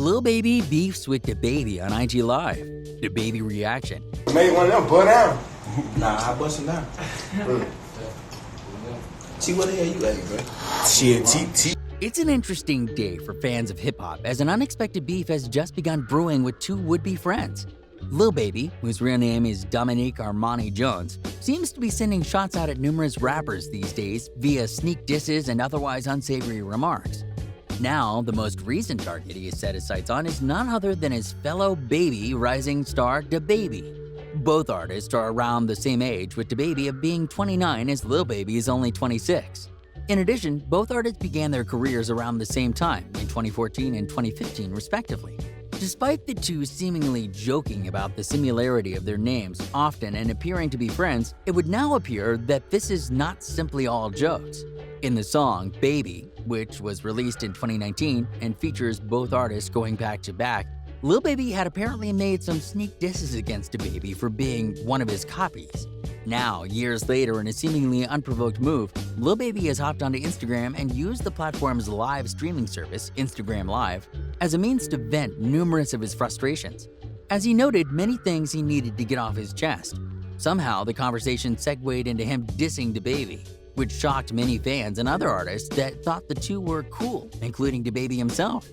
Lil Baby beefs with DaBaby on IG Live. DaBaby reaction. Made one of them, butt down. Nah, I bust him down. See what the hell you at, bro? Shit, It's an interesting day for fans of hip-hop as an unexpected beef has just begun brewing with two would-be friends. Lil Baby, whose real name is Dominique Armani Jones, seems to be sending shots out at numerous rappers these days via sneak disses and otherwise unsavory remarks. Now, the most recent target he has set his sights on is none other than his fellow baby rising star DaBaby. Both artists are around the same age, with DaBaby being 29 as Lil Baby is only 26. In addition, both artists began their careers around the same time, in 2014 and 2015 respectively. Despite the two seemingly joking about the similarity of their names often and appearing to be friends, it would now appear that this is not simply all jokes. In the song Baby, which was released in 2019 and features both artists going back to back, Lil Baby had apparently made some sneak disses against DaBaby for being one of his copies. Now, years later, in a seemingly unprovoked move, Lil Baby has hopped onto Instagram and used the platform's live streaming service, Instagram Live, as a means to vent numerous of his frustrations. As he noted many things he needed to get off his chest. Somehow, the conversation segued into him dissing DaBaby, which shocked many fans and other artists that thought the two were cool, including DaBaby himself.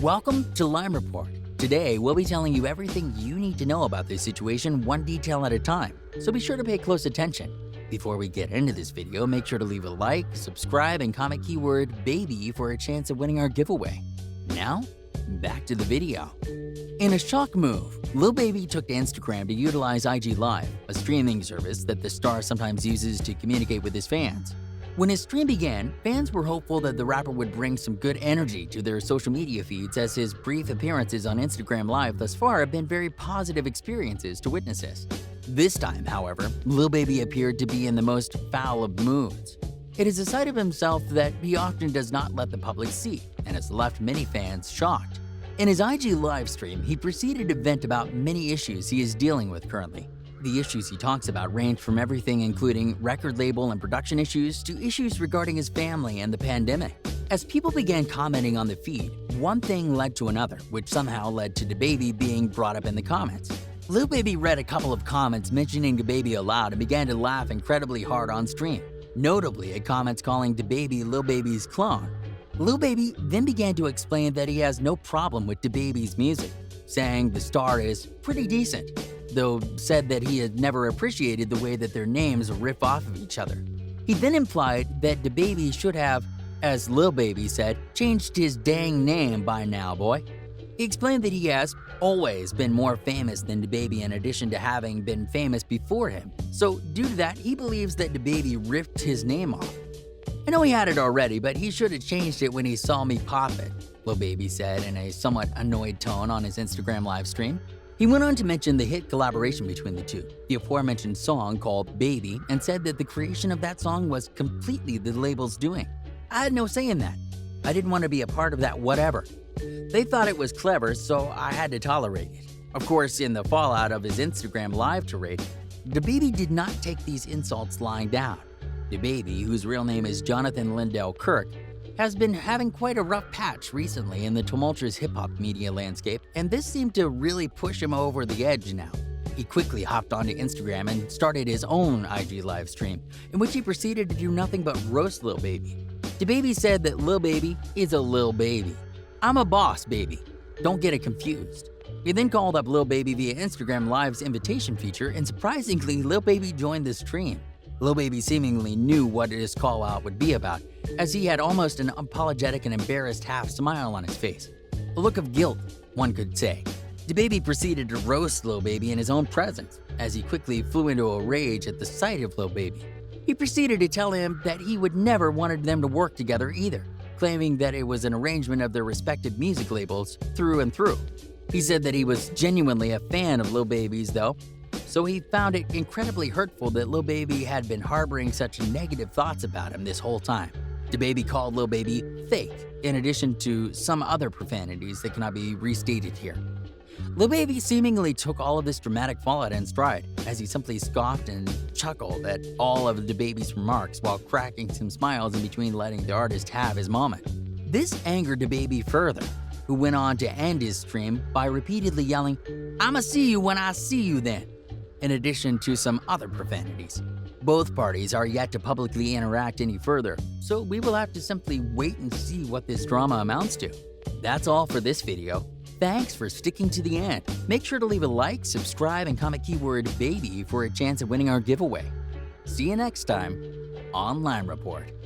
Welcome to Lime Report. Today, we'll be telling you everything you need to know about this situation one detail at a time, so be sure to pay close attention. Before we get into this video, make sure to leave a like, subscribe, and comment keyword BABY for a chance of winning our giveaway. Now, back to the video. In a shock move, Lil Baby took to Instagram to utilize IG Live, a streaming service that the star sometimes uses to communicate with his fans. When his stream began, fans were hopeful that the rapper would bring some good energy to their social media feeds, as his brief appearances on Instagram Live thus far have been very positive experiences to witnesses. This time, however, Lil Baby appeared to be in the most foul of moods. It is a side of himself that he often does not let the public see, and has left many fans shocked. In his IG live stream, he proceeded to vent about many issues he is dealing with currently. The issues he talks about range from everything including record label and production issues to issues regarding his family and the pandemic. As people began commenting on the feed, one thing led to another, which somehow led to DaBaby being brought up in the comments. Lil Baby read a couple of comments mentioning DaBaby aloud and began to laugh incredibly hard on stream, notably at comments calling DaBaby Lil Baby's clone. Lil Baby then began to explain that he has no problem with DaBaby's music, saying the star is pretty decent, though said that he had never appreciated the way that their names riff off of each other. He then implied that DaBaby should have, as Lil Baby said, changed his dang name by now, boy. He explained that he has always been more famous than DaBaby in addition to having been famous before him, so due to that, he believes that DaBaby ripped his name off. I know he had it already, but he should have changed it when he saw me pop it, Lil Baby said in a somewhat annoyed tone on his Instagram live stream. He went on to mention the hit collaboration between the two, the aforementioned song called Baby, and said that the creation of that song was completely the label's doing. I had no say in that. I didn't want to be a part of that whatever. They thought it was clever, so I had to tolerate it. Of course, in the fallout of his Instagram live tirade, DaBaby did not take these insults lying down. DaBaby, whose real name is Jonathan Lindell Kirk, has been having quite a rough patch recently in the tumultuous hip-hop media landscape, and this seemed to really push him over the edge now. He quickly hopped onto Instagram and started his own IG live stream, in which he proceeded to do nothing but roast Lil Baby. DaBaby said that Lil Baby is a Lil Baby. I'm a boss, baby. Don't get it confused. He then called up Lil Baby via Instagram Live's invitation feature, and surprisingly, Lil Baby joined the stream. Lil Baby seemingly knew what his call-out would be about, as he had almost an apologetic and embarrassed half smile on his face. A look of guilt, one could say. DaBaby proceeded to roast Lil Baby in his own presence, as he quickly flew into a rage at the sight of Lil Baby. He proceeded to tell him that he would never wanted them to work together either, claiming that it was an arrangement of their respective music labels through and through. He said that he was genuinely a fan of Lil Baby's though, so he found it incredibly hurtful that Lil Baby had been harboring such negative thoughts about him this whole time. DaBaby called Lil Baby fake, in addition to some other profanities that cannot be restated here. Lil Baby seemingly took all of this dramatic fallout in stride, as he simply scoffed and chuckled at all of DaBaby's remarks while cracking some smiles in between letting the artist have his moment. This angered DaBaby further, who went on to end his stream by repeatedly yelling, "I'ma see you when I see you then," in addition to some other profanities. Both parties are yet to publicly interact any further, so we will have to simply wait and see what this drama amounts to. That's all for this video. Thanks for sticking to the end. Make sure to leave a like, subscribe, and comment keyword BABY for a chance at winning our giveaway. See you next time on Line Report.